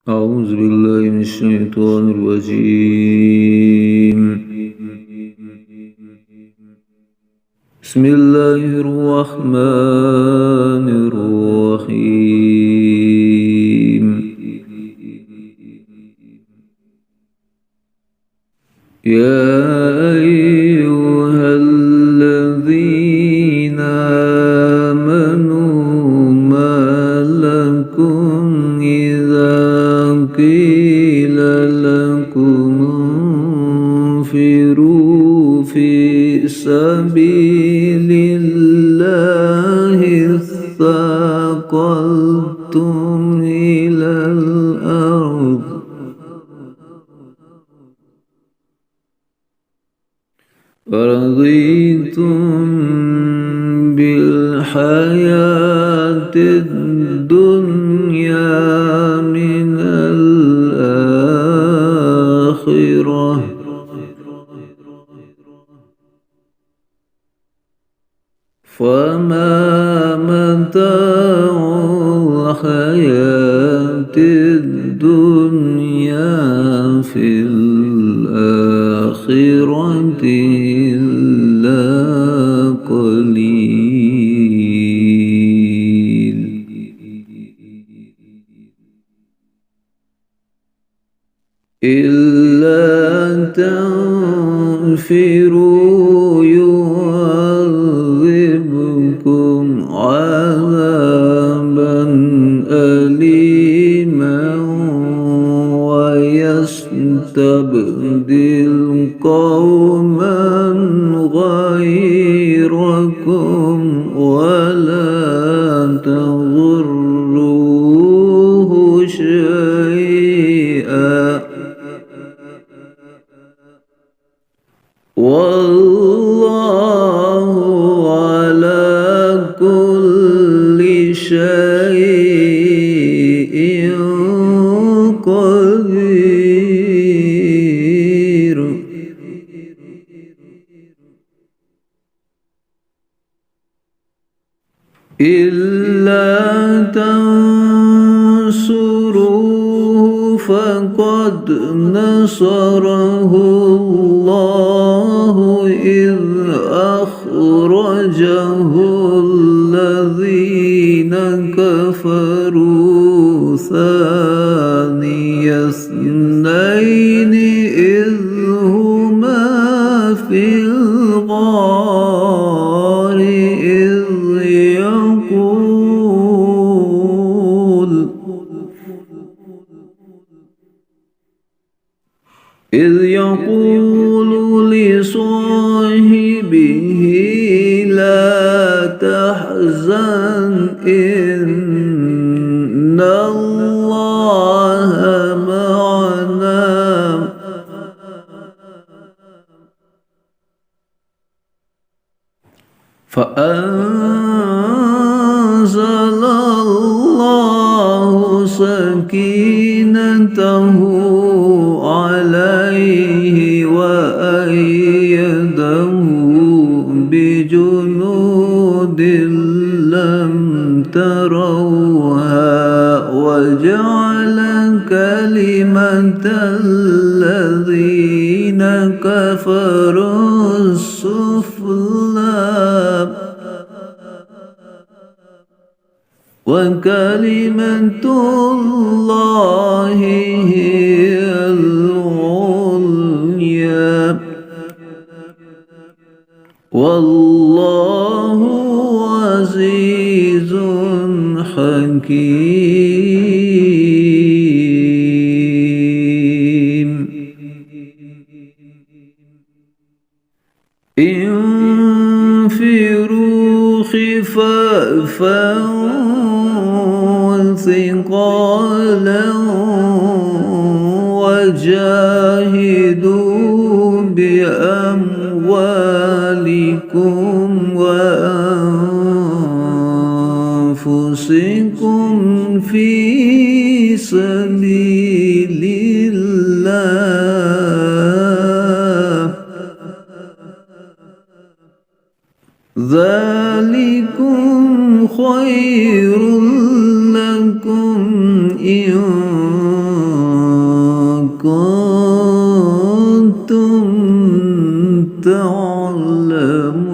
أعوذ بالله من الشيطان الرجيم. بسم الله الرحمن الرحيم. يا أيها الذين آمنوا ما لكم إذا قيل لكم انفروا في سبيل الله اثاقلتم إلى الأرض ورضيتم بالحياة الدنيا من الآخرة فما متاع الحياة الدنيا في الآخرة إلا قليل. إلا تنفروا يعذبكم عذابا أليما ويستبدل قوما غيركم ولا تضروه شيئا والله على كل شيء قدير. إلا تنصروه فقد نصره الله إذ أخرجه الذين كفروا ثاني اثنين إذ هما في الغار إذ يقول لصاحبه لا تحزن إن الله معنا فأنزل الله سكينته عليه وأيده بجنود لم تروها وجعل كلمة الذين كفروا السفلى وكلمة الله هي العليا والله عزيز حكيم. انفروا خفافا ثقالا وجاهدوا بأموالكم وأنفسكم في سبيل الله ذلكم خير لكم إن تعلمون